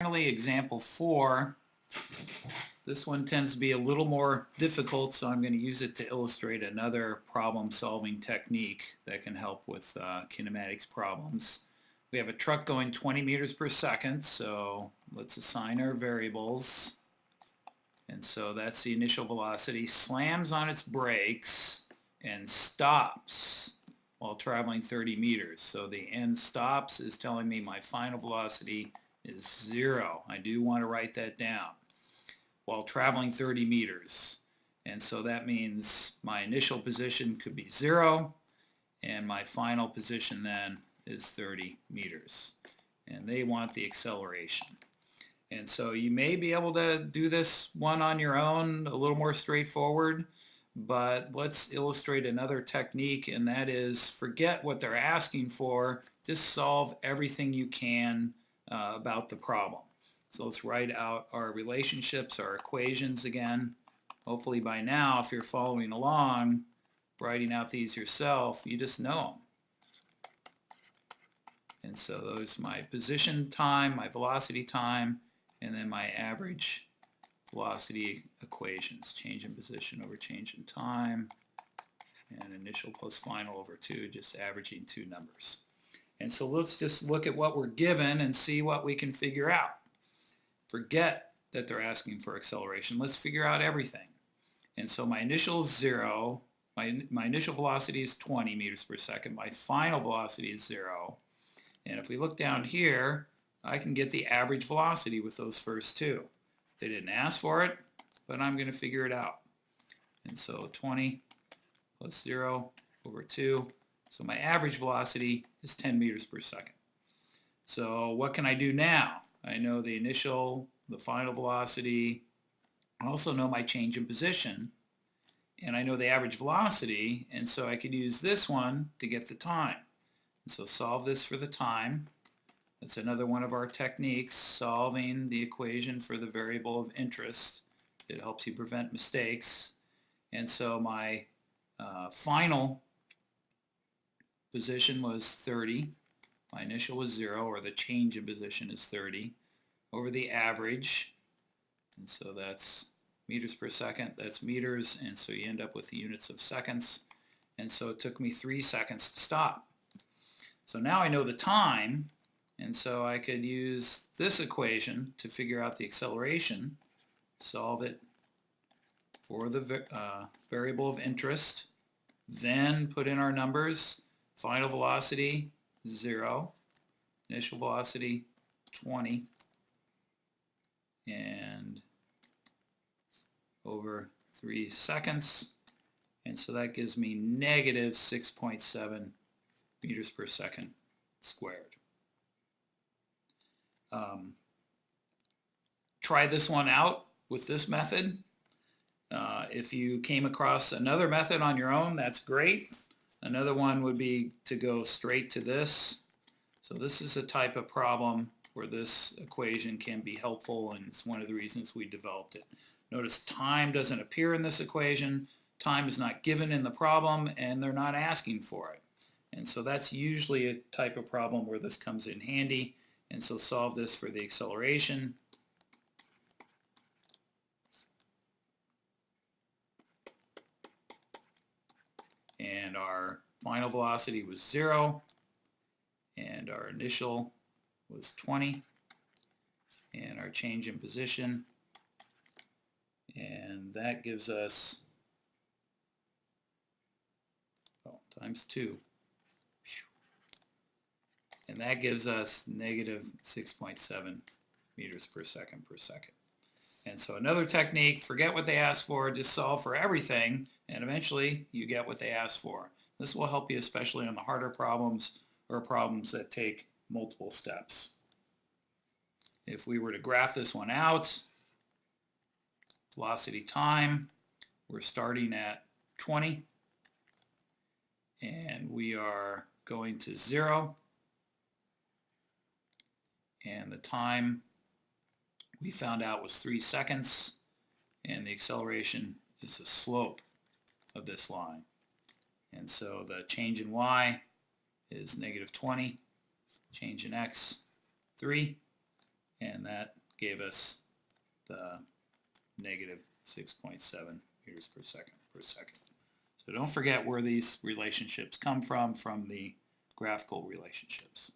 Finally, example 4. This one tends to be a little more difficult, so I'm going to use it to illustrate another problem-solving technique that can help with kinematics problems. We have a truck going 20 meters per second, so let's assign our variables. And so that's the initial velocity, slams on its brakes and stops while traveling 30 meters. So the end stops is telling me my final velocity is 0. I do want to write that down. While traveling 30 meters. And so that means my initial position could be 0, and my final position then is 30 meters. And they want the acceleration. And so you may be able to do this one on your own, a little more straightforward, but let's illustrate another technique, and that is forget what they're asking for, just solve everything you can about the problem. So let's write out our relationships, our equations again. Hopefully by now, if you're following along, writing out these yourself, you just know them. And so those are my position time, my velocity time, and then my average velocity equations. Change in position over change in time, and initial plus final over 2, just averaging two numbers. And so let's just look at what we're given and see what we can figure out. Forget that they're asking for acceleration. Let's figure out everything. And so my initial is 0. My initial velocity is 20 meters per second. My final velocity is 0. And if we look down here, I can get the average velocity with those first two. They didn't ask for it, but I'm going to figure it out. And so 20 plus 0 over 2. So my average velocity is 10 meters per second. So what can I do now? I know the initial, the final velocity. I also know my change in position, and I know the average velocity, and so I could use this one to get the time. And so solve this for the time. That's another one of our techniques, solving the equation for the variable of interest. It helps you prevent mistakes. And so my final position was 30. My initial was 0, or the change in position is 30, over the average. And so that's meters per second, that's meters, and so you end up with the units of seconds. And so it took me 3 seconds to stop. So now I know the time, and so I could use this equation to figure out the acceleration, solve it for the variable of interest, then put in our numbers. Final velocity 0, initial velocity 20, and over 3 seconds, and so that gives me negative 6.7 meters per second squared. Try this one out with this method. If you came across another method on your own, that's great. Another one would be to go straight to this. So this is a type of problem where this equation can be helpful, and it's one of the reasons we developed it. Notice time doesn't appear in this equation, time is not given in the problem, and they're not asking for it. And so that's usually a type of problem where this comes in handy. And so solve this for the acceleration. And our final velocity was 0, and our initial was 20, and our change in position, and that gives us times 2, and that gives us negative 6.7 meters per second. And so another technique, forget what they asked for, just solve for everything, and eventually you get what they asked for. This will help you especially on the harder problems or problems that take multiple steps. If we were to graph this one out, velocity time, we're starting at 20, and we are going to 0, and the time we found out was 3 seconds, and the acceleration is the slope of this line. And so the change in y is negative 20, change in x 3, and that gave us the negative 6.7 meters per second. So don't forget where these relationships come from the graphical relationships.